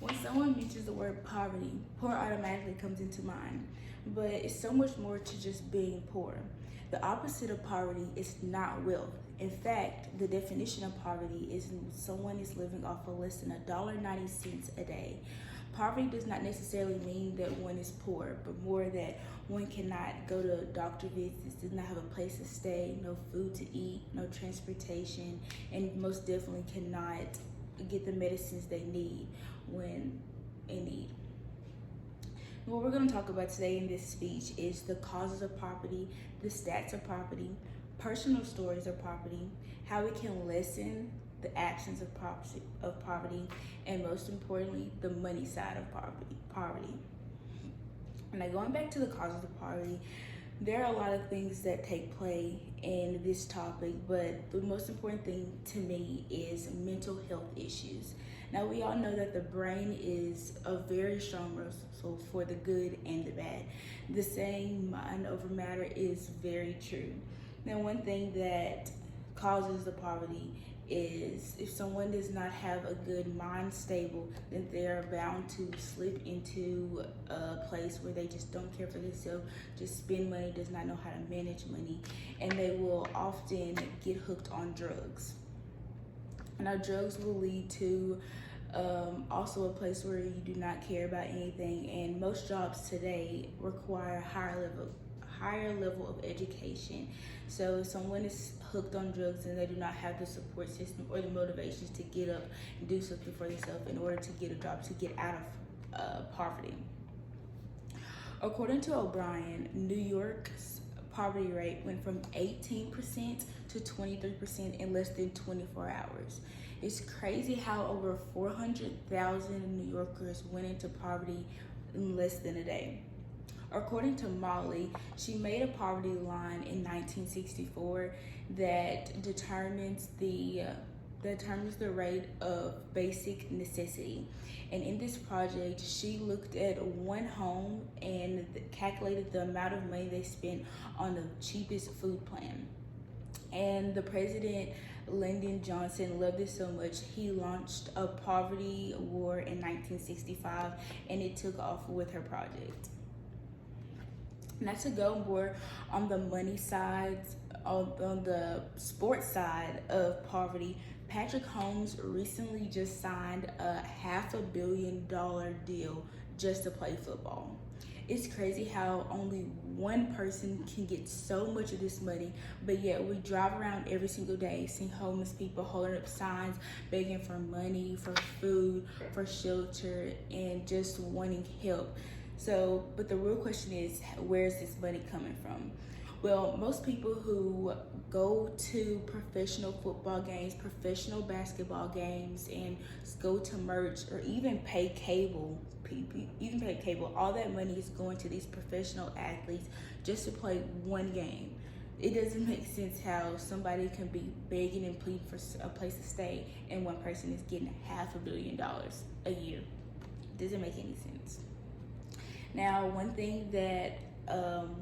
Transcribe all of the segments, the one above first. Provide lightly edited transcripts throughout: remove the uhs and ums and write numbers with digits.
When someone mentions the word poverty, poor automatically comes into mind, but it's so much more to just being poor. The opposite of poverty is not wealth. In fact, the definition of poverty is someone is living off of less than $1.90 a day. Poverty does not necessarily mean that one is poor, but more that one cannot go to doctor visits, does not have a place to stay, no food to eat, no transportation, and most definitely cannot get the medicines they need when in need. What we're going to talk about today in this speech is the causes of poverty, the stats of poverty, personal stories of poverty, how we can lessen the absence of poverty, and most importantly, the money side of poverty. Now, going back to the causes of poverty, there are a lot of things that take place in this topic, but the most important thing to me is mental health issues. Now, we all know that the brain is a very strong muscle for the good and the bad. The saying mind over matter is very true. Now, one thing that causes the poverty is if someone does not have a good mind stable, then they're bound to slip into a place where they just don't care for themselves, just spend money, does not know how to manage money, and they will often get hooked on drugs. Now, drugs will lead to also a place where you do not care about anything, and most jobs today require higher level of education. So if someone is hooked on drugs and they do not have the support system or the motivations to get up and do something for themselves in order to get a job, to get out of poverty. According to O'Brien, New York's poverty rate went from 18% to 23% in less than 24 hours. It's crazy how over 400,000 New Yorkers went into poverty in less than a day. According to Molly, she made a poverty line in 1964 that determines the rate of basic necessity. And in this project, she looked at one home and calculated the amount of money they spent on the cheapest food plan. And the president, Lyndon Johnson, loved it so much, he launched a poverty war in 1965, and it took off with her project. Not to go more on the money side, on the sports side of poverty, Patrick Holmes recently just signed a $500 million deal just to play football. It's crazy how only one person can get so much of this money, but yet we drive around every single day seeing homeless people holding up signs, begging for money, for food, for shelter, and just wanting help. So, but the real question is, where is this money coming from? Well, most people who go to professional football games, professional basketball games, and go to merch or even pay cable, all that money is going to these professional athletes just to play one game. It doesn't make sense how somebody can be begging and pleading for a place to stay and one person is getting $500 million a year. It doesn't make any sense. Now, one thing that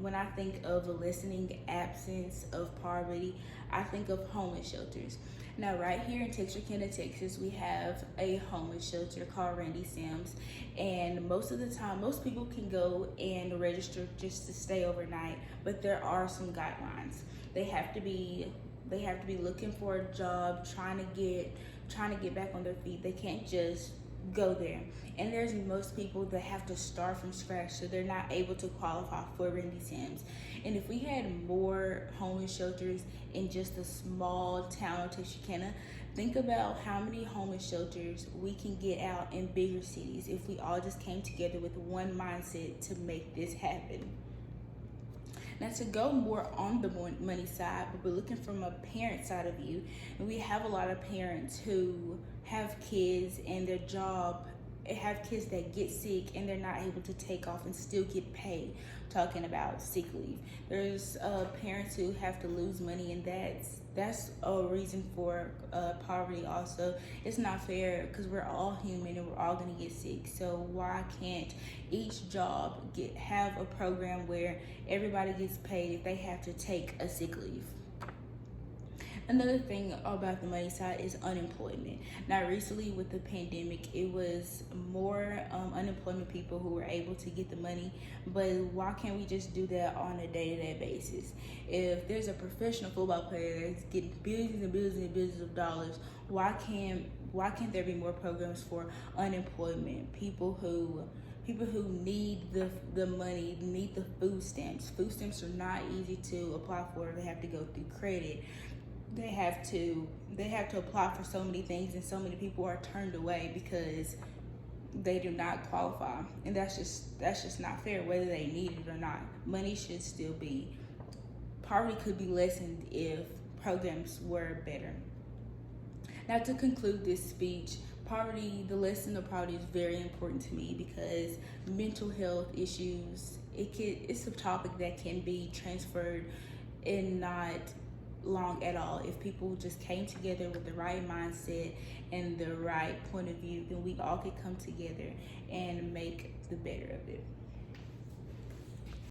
when I think of a lessening absence of poverty, I think of homeless shelters. Now, right here in Texarkana, Texas, we have a homeless shelter called Randy Sims, and most of the time, most people can go and register just to stay overnight, but there are some guidelines. They have to be looking for a job, trying to get back on their feet. They can't just go there. And there's most people that have to start from scratch, so they're not able to qualify for Randy Sims. And if we had more homeless shelters in just a small town of Texarkana, think about how many homeless shelters we can get out in bigger cities if we all just came together with one mindset to make this happen. Now, to go more on the money side, but we're looking from a parent side of view, and we have a lot of parents who have kids and their job have kids that get sick and they're not able to take off and still get paid, talking about sick leave. There's parents who have to lose money, and that's a reason for poverty also. It's not fair because we're all human and we're all gonna get sick. So why can't each job have a program where everybody gets paid if they have to take a sick leave? Another thing about the money side is unemployment. Now, recently with the pandemic, it was more unemployment people who were able to get the money, but why can't we just do that on a day-to-day basis? If there's a professional football player that's getting billions and billions and billions of dollars, why can't there be more programs for unemployment? People who need the money, need the food stamps. Food stamps are not easy to apply for. They have to go through credit. They have to apply for so many things, and so many people are turned away because they do not qualify. And that's just not fair, whether they need it or not. Money should still be. Poverty could be lessened if programs were better. Now, to conclude this speech, the lesson of poverty is very important to me because mental health issues, it's a topic that can be transferred in not long at all. If people just came together with the right mindset and the right point of view, then we all could come together and make the better of it.